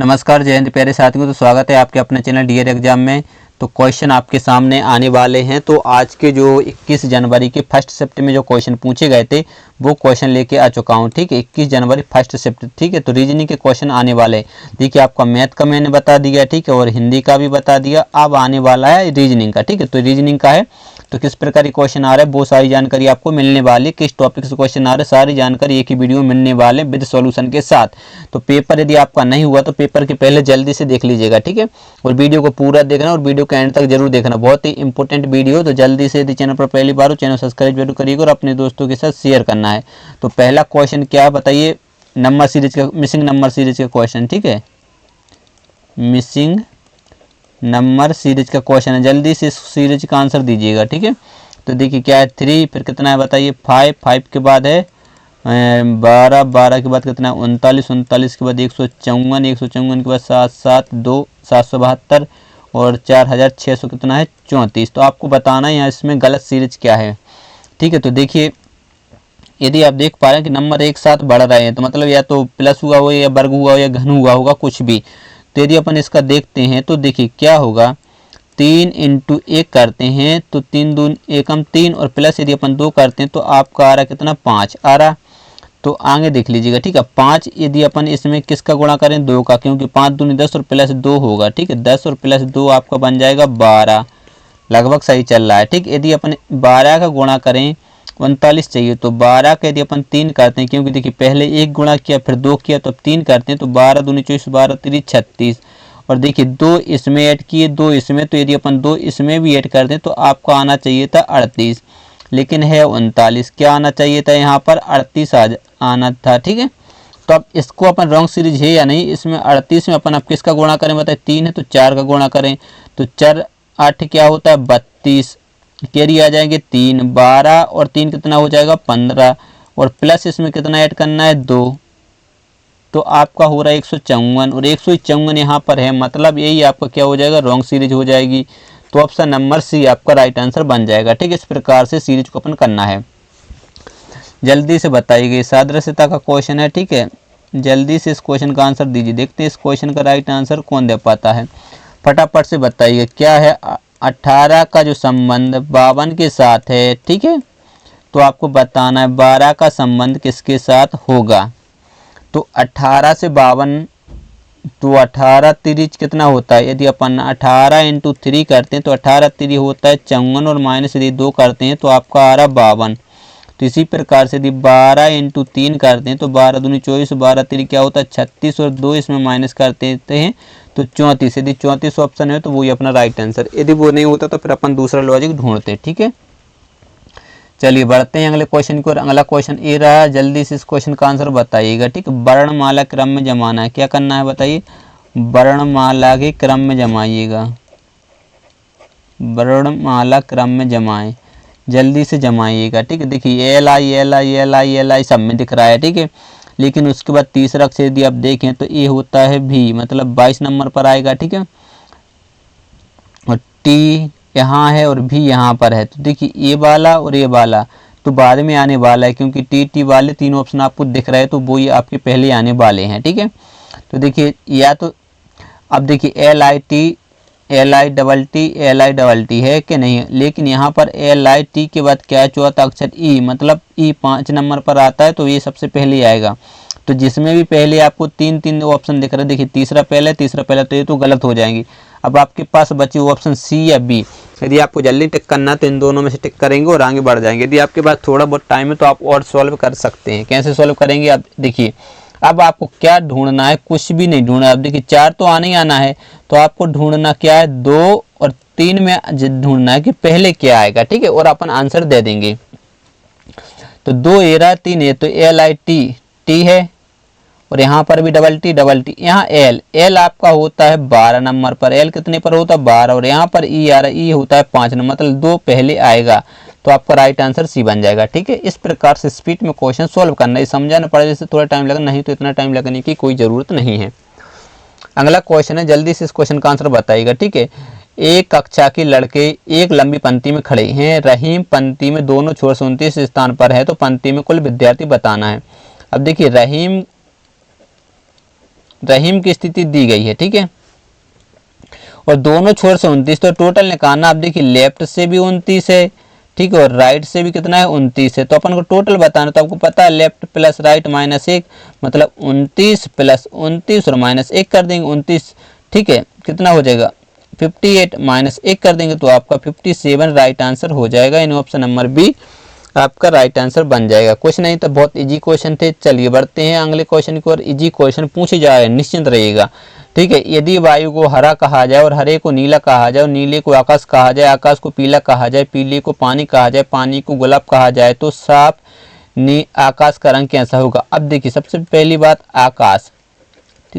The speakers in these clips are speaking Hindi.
नमस्कार, जय हिंद प्यारे साथियों। तो स्वागत है आपके अपने चैनल डीएड एग्जाम में। तो क्वेश्चन आपके सामने आने वाले हैं। तो आज के जो 21 जनवरी के फर्स्ट शिफ्ट में जो क्वेश्चन पूछे गए थे वो क्वेश्चन लेके आ चुका हूं। ठीक है, 21 जनवरी फर्स्ट शिफ्ट। ठीक है, तो रीजनिंग के क्वेश्चन आने वाले हैं। देखिए, आपका मैथ का मैंने बता दिया, ठीक है, और हिंदी का भी बता दिया। अब आने वाला है रीजनिंग का। ठीक है, तो रीजनिंग का है तो किस प्रकार के क्वेश्चन आ रहे हैं वो सारी जानकारी आपको मिलने वाली, किस टॉपिक से क्वेश्चन आ रहे हैं सारी जानकारी एक ही वीडियो में मिलने वाले विद सॉल्यूशन के साथ। तो पेपर यदि आपका नहीं हुआ तो पेपर के पहले जल्दी से देख लीजिएगा। ठीक है, और वीडियो को पूरा देखना और वीडियो के एंड तक जरूर देखना, बहुत ही इंपॉर्टेंट वीडियो। तो जल्दी से यदि चैनल पर पहली बार हो चैनल सब्सक्राइब जरूर करिएगा और अपने दोस्तों के साथ शेयर करना है। तो पहला क्वेश्चन क्या है बताइए, नंबर सीरीज का, मिसिंग नंबर सीरीज का क्वेश्चन। ठीक है, मिसिंग नंबर सीरीज का क्वेश्चन है, जल्दी से इस सीरीज का आंसर दीजिएगा। ठीक है, तो देखिए क्या है 3, फिर कितना है बताइए 5, 5 के बाद है 12, 12 के बाद कितना है 39, 39 के बाद 154, 154 के बाद 7, 7, 2, 772 और 4600 कितना है 34। तो आपको बताना है यहाँ इसमें गलत सीरीज क्या है। ठीक है, तो देखिए यदि आप देख पा रहे हैं कि नंबर एक साथ बढ़ रहे हैं तो मतलब या तो प्लस हुआ हो या वर्ग हुआ हो या घन हुआ होगा, कुछ भी। तो यदि अपन इसका देखते हैं तो देखिए क्या होगा, 3 इंटू 1 करते हैं तो 3 दून एकम 3 और प्लस यदि अपन 2 करते हैं तो आपका आ रहा कितना 5 आ रहा। तो आगे देख लीजिएगा। ठीक है, 5 यदि अपन इसमें किसका गुणा करें 2 का, क्योंकि 5 दूनी 10 और प्लस 2 होगा। ठीक है, 10 और प्लस 2 आपका बन जाएगा 12, लगभग सही चल रहा है। ठीक, यदि अपन 12 का गुणा करें 39 चाहिए तो 12 का यदि अपन 3 करते हैं, क्योंकि देखिए पहले 1 गुणा किया फिर 2 किया तो अब 3 करते हैं तो 12 दूनी 24, 12 3 36 और देखिए 2 इसमें ऐड किए 2 इसमें, तो यदि अपन 2 इसमें भी ऐड कर दें तो आपको आना चाहिए था 38, लेकिन है 39। क्या आना चाहिए था यहाँ पर 38 आना था। ठीक है, तो अब इसको अपन रॉन्ग सीरीज है या नहीं, इसमें 38 में अपन अब किसका गुणा करें बताए, 3 है तो 4 का गुणा करें तो 4 8 क्या होता है 32, कैरी आ जाएंगे 3, 12 और 3 कितना हो जाएगा 15 और प्लस इसमें कितना ऐड करना है 2, तो आपका हो रहा है 154 और 154 यहाँ पर है, मतलब यही आपका क्या हो जाएगा रॉन्ग सीरीज हो जाएगी। तो ऑप्शन नंबर सी आपका राइट आंसर बन जाएगा। ठीक है, इस प्रकार से सीरीज को अपन करना है। जल्दी से बताइए, सादृश्यता का क्वेश्चन है। ठीक है, जल्दी से इस क्वेश्चन का आंसर दीजिए, देखते हैं इस क्वेश्चन का राइट आंसर कौन दे पाता है। फटाफट से बताइए क्या है, 18 का जो संबंध 52 के साथ है। ठीक है, तो आपको बताना है 12 का संबंध किसके साथ होगा। तो 18 से 52 तो 18 तिरिच कितना होता है, यदि अपन 18 इंटू 3 करते हैं तो 18 3 होता है 54 और माइनस यदि 2 करते हैं तो आपका आ रहा 52। तो इसी प्रकार से यदि 12 इंटू 3 करते हैं तो 12 दूनी 24, 12 3 क्या होता है 36 और 2 इसमें माइनस करते हैं तो 34। यदि 34 ऑप्शन है तो वही अपना राइट आंसर, यदि वो नहीं होता तो फिर अपन दूसरा लॉजिक ढूंढते हैं। ठीक है, चलिए बढ़ते हैं अगले क्वेश्चन की ओर। अगला क्वेश्चन ये रहा, जल्दी से इस क्वेश्चन का आंसर बताइएगा। ठीक है, वर्णमाला क्रम में जमाना है, क्या करना है बताइए, वर्णमाला के क्रम में जमाइएगा, वर्णमाला क्रम में जमाएं, जल्दी से जमाइएगा। ठीक है, देखिए L I L I L I L I सब में दिख रहा है। ठीक है, लेकिन उसके बाद तीसरा अक्षर यदि आप देखें तो ये होता है भी, मतलब 22 नंबर पर आएगा। ठीक है, और टी यहाँ है और भी यहाँ पर है, तो देखिए ये वाला और ये वाला तो बाद में आने वाला है, क्योंकि टी टी वाले तीनों ऑप्शन आपको दिख रहे हैं तो वो ही आपके पहले आने वाले हैं। ठीक है, तो देखिए या तो अब देखिए L I T L I double T L I double T है कि नहीं, लेकिन यहाँ पर एल आई टी के बाद क्या है चौथा अक्षर ई, मतलब ई 5 नंबर पर आता है तो ये सबसे पहले आएगा। तो जिसमें भी पहले आपको 3 ऑप्शन दिख रहे हैं, देखिए तीसरा पहले तो ये तो गलत हो जाएंगी। अब आपके पास बची ऑप्शन सी या बी, यदि आपको जल्दी टिक करना है तो इन दोनों में से टिक करेंगे और आगे बढ़ जाएंगे। यदि आपके पास थोड़ा बहुत टाइम है तो आप और सॉल्व कर सकते हैं। कैसे सॉल्व करेंगे आप देखिए, अब आपको क्या ढूंढना है, कुछ भी नहीं ढूंढना। अब देखिए 4 तो आने ही आना है, तो आपको ढूंढना क्या है 2 और 3 में ढूंढना है कि पहले क्या आएगा। ठीक है, और अपन आंसर दे देंगे। तो 2 ए रहा 3 ए, तो एल आई टी टी है और यहाँ पर भी डबल टी, यहाँ एल एल आपका होता है 12 नंबर पर, एल कितने पर होता है 12 और यहाँ पर ई आ रहा है, ई होता है 5 नंबर, मतलब 2 पहले आएगा तो आपका राइट आंसर सी बन जाएगा। ठीक है, इस प्रकार से स्पीड में क्वेश्चन सॉल्व करना है, समझाना पड़ेगा, जैसे थोड़ा टाइम लगा, नहीं तो इतना टाइम लगने की कोई ज़रूरत नहीं है। अगला क्वेश्चन है, जल्दी से इस क्वेश्चन का आंसर बताइएगा। ठीक है, एक कक्षा के लड़के एक लंबी पंक्ति में खड़े हैं, रहीम पंक्ति में दोनों छोर से 29 स्थान पर है, तो पंक्ति में कुल विद्यार्थी बताना है। अब देखिए रहीम रहीम की स्थिति दी गई है, ठीक है। और दोनों छोर से 29, तो टोटल निकालना। आप देखिए लेफ्ट से भी 29 है, ठीक है, और राइट से भी कितना है 29 है। तो अपन को टोटल बताना, तो आपको पता है लेफ्ट प्लस राइट माइनस 1 मतलब 29 प्लस 29 और माइनस 1 कर देंगे 29, ठीक है, कितना हो जाएगा 58 माइनस 1 कर देंगे तो आपका 57 राइट आंसर हो जाएगा। यानी ऑप्शन नंबर बी आपका राइट आंसर बन जाएगा। कुछ नहीं तो बहुत इजी क्वेश्चन थे। चलिए बढ़ते हैं अगले क्वेश्चन की ओर। इजी क्वेश्चन पूछे जा रहे हैं, निश्चिंत रहिएगा, ठीक है। यदि वायु को हरा कहा जाए और हरे को नीला कहा जाए और नीले को आकाश कहा जाए, आकाश को पीला कहा जाए, पीले को पानी कहा जाए, पानी को गुलाब कहा जाए, तो साफ आकाश का रंग कैसा होगा। अब देखिए सबसे पहली बात आकाश,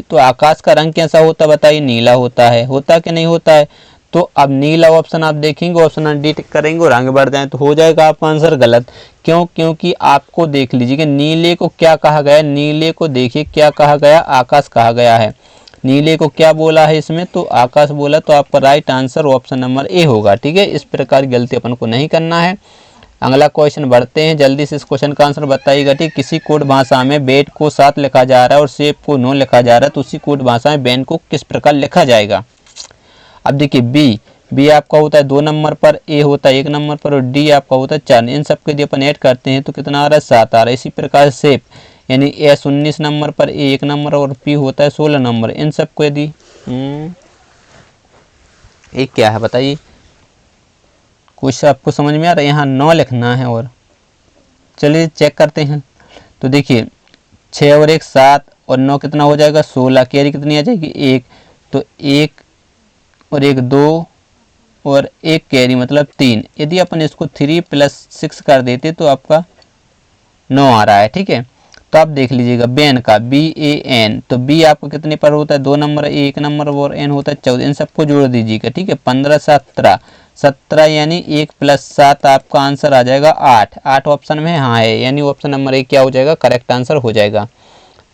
तो आकाश का रंग कैसा होता है बताइए, नीला होता है, होता कि नहीं होता है। तो अब नीला ऑप्शन आप देखेंगे, ऑप्शन डी टिक करेंगे और आगे बढ़ जाए तो हो जाएगा आपका आंसर गलत। क्यों? क्योंकि आपको देख लीजिए कि नीले को क्या कहा गया, नीले को देखिए क्या कहा गया, आकाश कहा गया है। नीले को क्या बोला है इसमें, तो आकाश बोला, तो आपका right answer option number A होगा, ठीक है। इस प्रकार गलती अपन को नहीं करना है। अगला क्वेश्चन बढ़ते हैं, जल्दी से इस क्वेश्चन का आंसर बताइएगा, ठीक। किसी कोड भाषा में बेट को 7 लिखा जा रहा है और सेब को 9 लिखा जा रहा है, तो उसी कोड भाषा में बेन को किस प्रकार लिखा जाएगा। अब देखिए बी आपका होता है 2 नंबर पर, ए होता है 1 नंबर पर और डी आपका होता है 4। इन सब के यदि अपन ऐड करते हैं तो कितना आ रहा है 7 आ रहा है। इसी प्रकार सेब यानी एस 19 नंबर पर, ए 1 नंबर और पी होता है 16 नंबर। इन सब को यदि एक क्या है बताइए, कुछ आपको समझ में आ रहा है। यहाँ 9 लिखना है और चलिए चेक करते हैं। तो देखिए 6 और 1 7 और 9 कितना हो जाएगा 16, कैरी कितनी आ जाएगी 1, तो 1 और 1 2 और 1 कैरी मतलब 3। यदि अपन इसको 3 + 6 कर देते तो आपका 9 आ रहा है, ठीक है। तो आप देख लीजिएगा बेन का BAN, तो बी आपको कितने पर होता है 2 नंबर, ए 1 नंबर और एन होता है 14। इन सबको जोड़ दीजिएगा, ठीक है। 15 17 यानी 1 + 7 आपका आंसर आ जाएगा 8 ऑप्शन में हाँ है, यानी ऑप्शन नंबर ए क्या हो जाएगा करेक्ट आंसर हो जाएगा।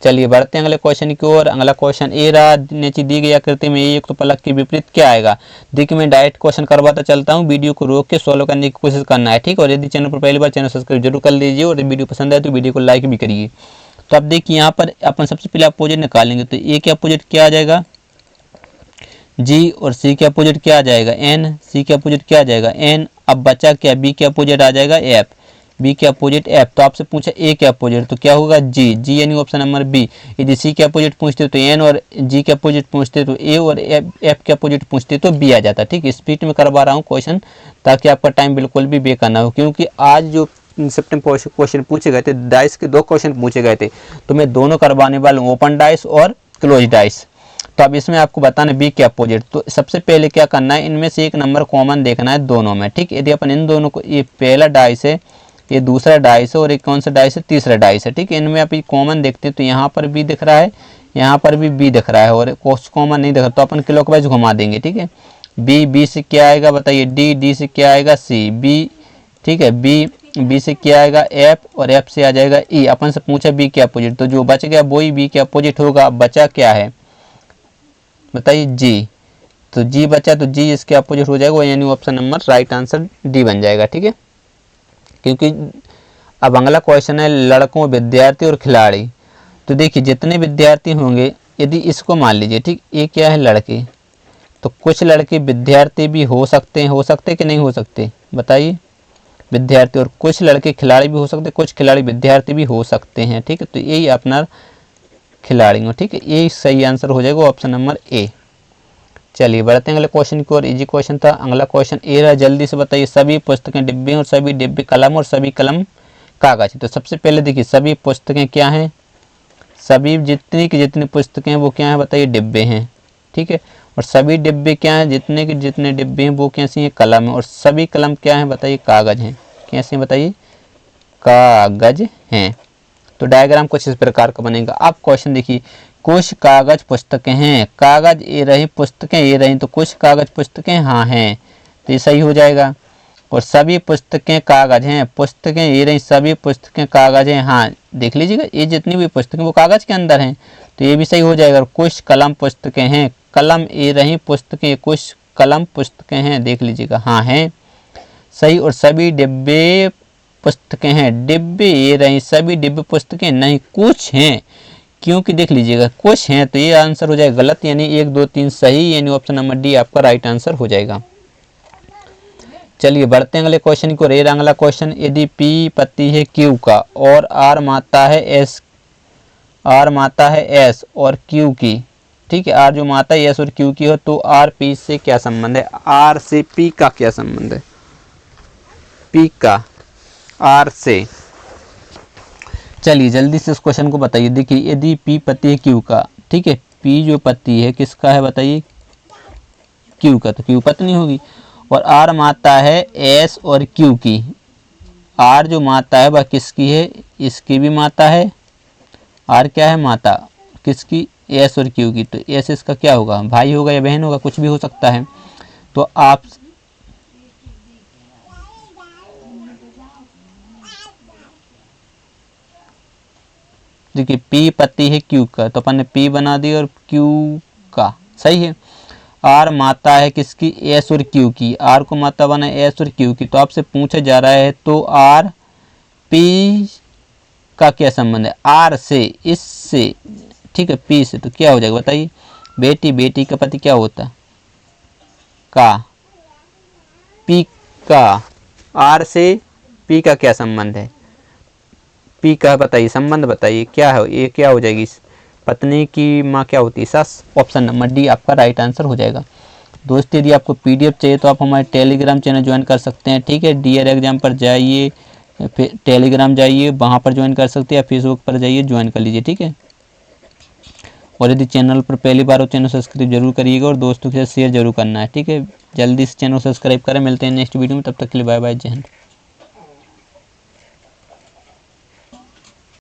चलिए बढ़ते हैं अगले क्वेश्चन की ओर। अगला क्वेश्चन ए रहा, नीचे दी गई आकृति में एक तो पलक के विपरीत क्या आएगा। देखिए मैं डायरेक्ट क्वेश्चन करवाता चलता हूँ, वीडियो को रोक के सॉल्व करने की कोशिश करना है, ठीक। और यदि चैनल पर पहली बार चैनल सब्सक्राइब जरूर कर लीजिए और वीडियो पसंद आए तो वीडियो को लाइक भी करिए। तो अब देखिए यहाँ पर अपन सबसे पहले अपोजिट निकालेंगे, तो ए के अपोजिट क्या आ जाएगा जी, और सी के अपोजिट क्या आ जाएगा एन, सी के अपोजिट क्या आ जाएगा एन। अब बचा क्या, बी के अपोजिट आ जाएगा एफ, बी के अपोजिट एफ। तो आपसे पूछा ए के अपोजिट, तो क्या होगा जी, जी यानी ऑप्शन नंबर बी। यदि सी के अपोजिट पूछते तो एन और जी के अपोजिट पूछते तो ए और एफ के अपोजिट पूछते तो बी आ जाता, ठीक। स्पीड में करवा रहा हूँ क्वेश्चन ताकि आपका टाइम बिल्कुल भी बेकार ना हो, क्योंकि आज जो सेप्टेम्बर क्वेश्चन पूछे गए थे, डाइस के 2 क्वेश्चन पूछे गए थे, तो मैं दोनों करवाने वाला हूँ, ओपन डाइस और क्लोज डाइस। तो अब इसमें आपको बताना बी के अपोजिट। तो सबसे पहले क्या करना है, इनमें से एक नंबर कॉमन देखना है दोनों में, ठीक। यदि अपन इन दोनों को, ये पहला डाइस है, ये दूसरा डाइस है और एक कौन सा डाइस है, तीसरा डाइस है, ठीक है। इनमें आप कॉमन देखते हैं तो यहाँ पर बी दिख रहा है, यहाँ पर भी बी दिख रहा है और कॉमन नहीं दिख रहा, तो अपन क्लॉकवाइज घुमा देंगे, ठीक है। बी से क्या आएगा बताइए डी से क्या आएगा सी, बी, ठीक है। बी से क्या आएगा एफ और एफ से आ जाएगा ई। अपन से पूछा बी के अपोजिट, तो जो बच गया वही बी के अपोजिट होगा। बचा क्या है बताइए जी, तो जी बचा, तो जी इसके अपोजिट हो जाएगा, यानी option number right answer D बन जाएगा, ठीक है। क्योंकि अब अगला क्वेश्चन है लड़कों, विद्यार्थी और खिलाड़ी। तो देखिए जितने विद्यार्थी होंगे, यदि इसको मान लीजिए, ठीक, ये क्या है लड़के, तो कुछ लड़के विद्यार्थी भी हो सकते कि नहीं हो सकते बताइए विद्यार्थी, और कुछ लड़के खिलाड़ी भी हो सकते, कुछ खिलाड़ी विद्यार्थी भी हो सकते हैं, ठीक है। तो यही अपना खिलाड़ी हो, ठीक है, यही सही आंसर हो जाएगा ऑप्शन नंबर ए। चलिए बढ़ते हैं अगले क्वेश्चन की ओर। इजी क्वेश्चन था। अगला क्वेश्चन ए रहा, जल्दी से बताइए सभी पुस्तकें डिब्बे और सभी डिब्बे कलम और सभी कलम कागज। तो सबसे पहले देखिए सभी पुस्तकें क्या हैं, सभी जितनी की जितनी पुस्तकें हैं वो क्या है बताइए डिब्बे हैं, ठीक है। और सभी डिब्बे क्या हैं, जितने के जितने डिब्बे हैं वो कैसी हैं कलम है, और सभी कलम क्या हैं बताइए कागज हैं, कैसे बताइए कागज हैं। तो डायग्राम कुछ इस प्रकार का बनेगा। अब क्वेश्चन देखिए कुछ कागज पुस्तकें हैं, कागज ये रही पुस्तकें ये रही, तो कुछ कागज पुस्तकें हाँ हैं, तो ये सही हो जाएगा। और सभी पुस्तकें कागज हैं, पुस्तकें ये रही, सभी पुस्तकें कागज हैं हाँ, देख लीजिएगा ये जितनी भी पुस्तकें वो कागज के अंदर हैं, तो ये भी सही हो जाएगा। और कुछ कलम पुस्तकें हैं, कलम ये रही पुस्तकें, कुछ कलम पुस्तकें हैं, देख लीजिएगा हाँ हैं सही। और सभी डिब्बे पुस्तकें हैं, डिब्बे ये रही, सभी डिब्बे पुस्तकें नहीं कुछ हैं, क्योंकि देख लीजिएगा कुछ हैं तो ये आंसर हो जाएगा गलत, यानी 1 2 3 सही, यानी ऑप्शन नंबर डी आपका राइट आंसर हो जाएगा। चलिए बढ़ते हैं अगले क्वेश्चन को। रे अगला क्वेश्चन, यदि पी पति है क्यू का और आर माता है एस और क्यू की, ठीक है, आर जो माता है एस और क्यू की हो, तो आर पी से क्या संबंध है? आर से पी का क्या संबंध है? पी का आर से। चलिए जल्दी से इस क्वेश्चन को बताइए। देखिए यदि पी पति है क्यू का, ठीक है, पी जो पति है किसका है बताइए? क्यू का, तो क्यू पत्नी होगी। और आर माता है एस और क्यू की, आर जो माता है वह किसकी है? इसकी भी माता है। आर क्या है? माता किसकी? एस और क्यू की। तो एस इसका क्या होगा? भाई होगा या बहन होगा, कुछ भी हो सकता है। तो आप देखिए पी पति है क्यू का, तो अपन ने पी बना दी और क्यू का, सही है। आर माता है किसकी? एस और क्यू की, आर को माता बना एस और क्यू की। तो आपसे पूछा जा रहा है तो आर पी का क्या संबंध है? आर से, इससे, ठीक है, पी से, तो क्या हो जाएगा बताइए? बेटी, बेटी का पति क्या होता है? का, पी का। आर से पी का क्या संबंध है? पी का बताइए, संबंध बताइए क्या है ये? क्या हो जाएगी? पत्नी की माँ क्या होती है? सास। ऑप्शन नंबर डी आपका राइट आंसर हो जाएगा। दोस्तों यदि आपको पीडीएफ चाहिए तो आप हमारे टेलीग्राम चैनल ज्वाइन कर सकते हैं, ठीक है। डीआर एग्जाम पर जाइए, फिर टेलीग्राम जाइए, वहाँ पर ज्वाइन कर सकते हैं, या फेसबुक पर जाइए ज्वाइन कर लीजिए, ठीक है। और यदि चैनल पर पहली बार हो चैनल सब्सक्राइब जरूर करिएगा और दोस्तों के साथ शेयर जरूर करना है, ठीक है। जल्दी से चैनल सब्सक्राइब करें। मिलते हैं नेक्स्ट वीडियो में, तब तक के लिए बाय बाय, जय हिंद।